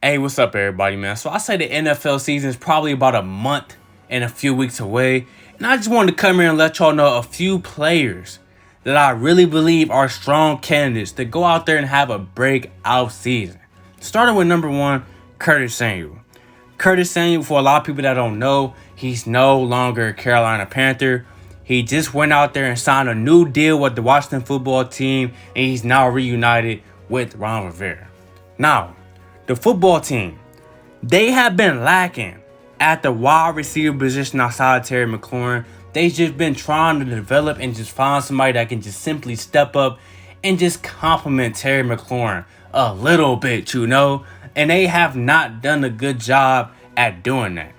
Hey, what's up, everybody, man? So I say the NFL season is probably about a month and a few weeks away. And I just wanted to come here and let y'all know a few players that I really believe are strong candidates to go out there and have a breakout season. Starting with number one, Curtis Samuel. Curtis Samuel, for a lot of people that don't know, he's no longer a Carolina Panther. He just went out there and signed a new deal with the Washington football team, and he's now reunited with Ron Rivera. Now, the football team, they have been lacking at the wide receiver position outside of Terry McLaurin. They've just been trying to develop and just find somebody that can just simply step up and just complement Terry McLaurin a little bit, and they have not done a good job at doing that.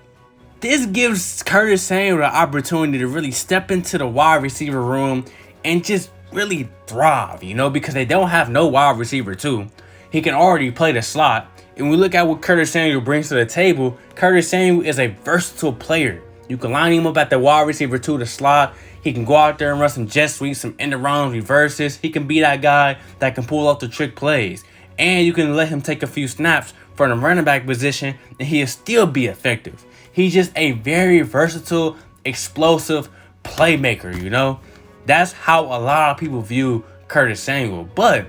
This gives Curtis Samuel the opportunity to really step into the wide receiver room and just really thrive, because they don't have no wide receiver too. He can already play the slot. And we look at what Curtis Samuel brings to the table. Curtis Samuel is a versatile player. You can line him up at the wide receiver to the slot. He can go out there and run some jet sweeps, some end around reverses. He can be that guy that can pull off the trick plays. And you can let him take a few snaps from the running back position, and he'll still be effective. He's just a very versatile, explosive playmaker, That's how a lot of people view Curtis Samuel. But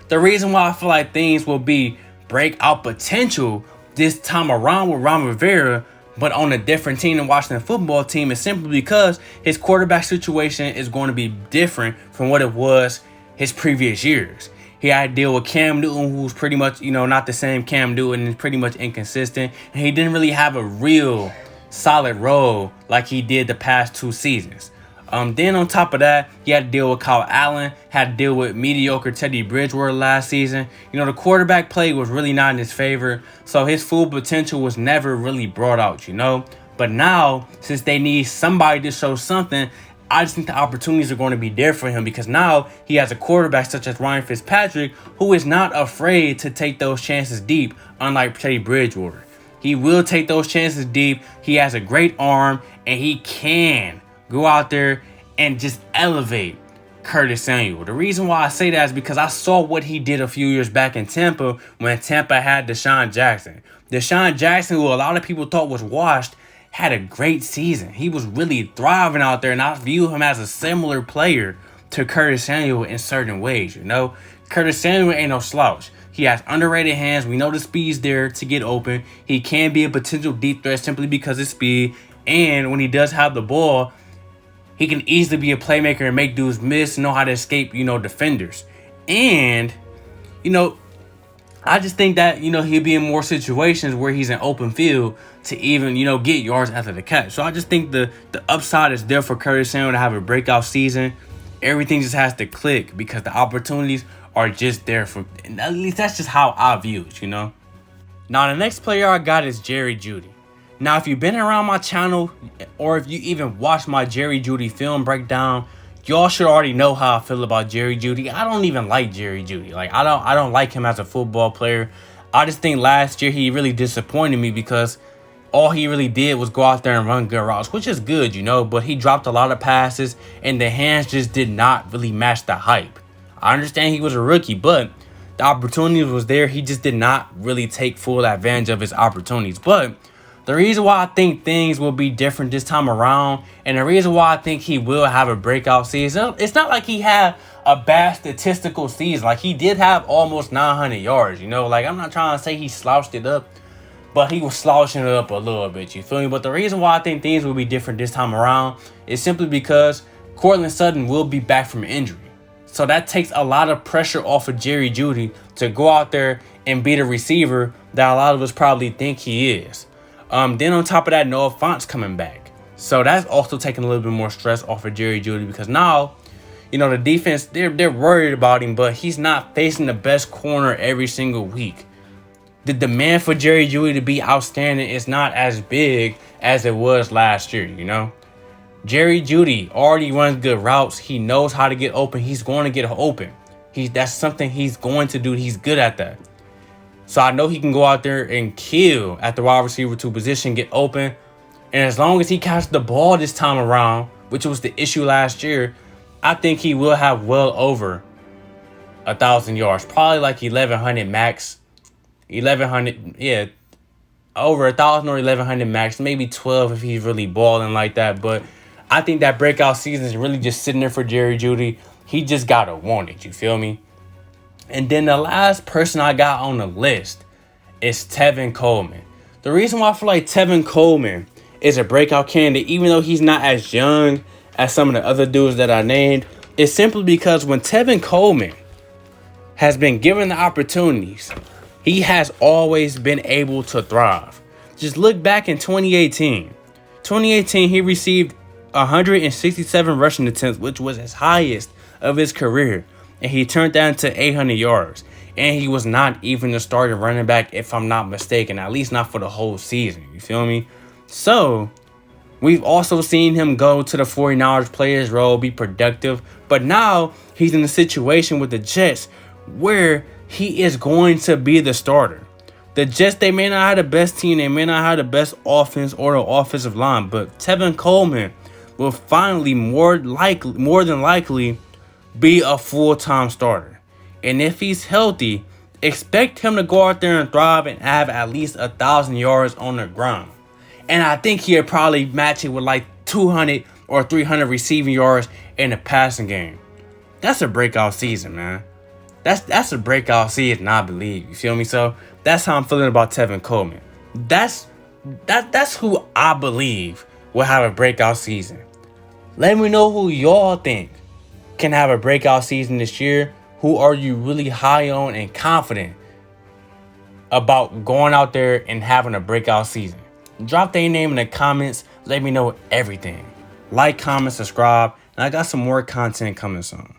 the reason why I feel like things will be breakout potential this time around with Ron Rivera, but on a different team than Washington football team, is simply because his quarterback situation is going to be different from what it was his previous years. He had to deal with Cam Newton, who's pretty much, not the same Cam Newton, and pretty much inconsistent. And he didn't really have a real solid role like he did the past two seasons. Then on top of that, he had to deal with Kyle Allen, had to deal with mediocre Teddy Bridgewater last season. The quarterback play was really not in his favor, so his full potential was never really brought out, But now, since they need somebody to show something, I just think the opportunities are going to be there for him, because now he has a quarterback such as Ryan Fitzpatrick, who is not afraid to take those chances deep, unlike Teddy Bridgewater. He will take those chances deep. He has a great arm, and he can go out there and just elevate Curtis Samuel. The reason why I say that is because I saw what he did a few years back in Tampa when Tampa had Deshaun Jackson. Deshaun Jackson, who a lot of people thought was washed, had a great season. He was really thriving out there, and I view him as a similar player to Curtis Samuel in certain ways, Curtis Samuel ain't no slouch. He has underrated hands. We know the speed's there to get open. He can be a potential deep threat simply because of speed. And when he does have the ball, he can easily be a playmaker and make dudes miss, know how to escape, defenders. And, I just think that, he'll be in more situations where he's in open field to even, get yards after the catch. So I just think the upside is there for Curtis Samuel to have a breakout season. Everything just has to click because the opportunities are just there for, at least that's just how I view it, Now, the next player I got is Jeudy. Now, if you've been around my channel or if you even watched my Jeudy film breakdown, y'all should already know how I feel about Jeudy. I don't even like Jeudy. I don't like him as a football player. I just think last year he really disappointed me because all he really did was go out there and run good routes, which is good, but he dropped a lot of passes and the hands just did not really match the hype. I understand he was a rookie, but the opportunity was there. He just did not really take full advantage of his opportunities. But the reason why I think things will be different this time around, and the reason why I think he will have a breakout season, it's not like he had a bad statistical season. Like, he did have almost 900 yards, I'm not trying to say he slouched it up, but he was slouching it up a little bit, you feel me? But the reason why I think things will be different this time around is simply because Courtland Sutton will be back from injury. So that takes a lot of pressure off of Jeudy to go out there and be the receiver that a lot of us probably think he is. Then on top of that, Noah Fant's coming back. So that's also taking a little bit more stress off of Jeudy because now, the defense, they're worried about him, but he's not facing the best corner every single week. The demand for Jeudy to be outstanding is not as big as it was last year, Jeudy already runs good routes. He knows how to get open. He's going to get open. That's something he's going to do. He's good at that. So I know he can go out there and kill at the wide receiver 2 position, get open. And as long as he catches the ball this time around, which was the issue last year, I think he will have well over 1,000 yards. Probably like 1,100 max. 1,100, yeah, over 1,000 or 1,100 max, maybe 12 if he's really balling like that. But I think that breakout season is really just sitting there for Jerry Jeudy. He just gotta want it. You feel me? And then the last person I got on the list is Tevin Coleman. The reason why I feel like Tevin Coleman is a breakout candidate, even though he's not as young as some of the other dudes that I named, is simply because when Tevin Coleman has been given the opportunities, he has always been able to thrive. Just look back in 2018. 2018, he received 167 rushing attempts, which was his highest of his career. And he turned that into 800 yards. And he was not even the starting running back, if I'm not mistaken. At least not for the whole season. You feel me? So, we've also seen him go to the 49ers players role, be productive. But now, he's in a situation with the Jets where he is going to be the starter. The Jets, they may not have the best team, they may not have the best offense or the offensive line, but Tevin Coleman will finally more than likely be a full-time starter. And if he's healthy, expect him to go out there and thrive and have at least 1,000 yards on the ground. And I think he'll probably match it with like 200 or 300 receiving yards in the passing game. That's a breakout season, man. That's a breakout season, I believe. You feel me? So that's how I'm feeling about Tevin Coleman. That's who I believe will have a breakout season. Let me know who y'all think can have a breakout season this year. Who are you really high on and confident about going out there and having a breakout season? Drop their name in the comments. Let me know everything. Like, comment, subscribe. And I got some more content coming soon.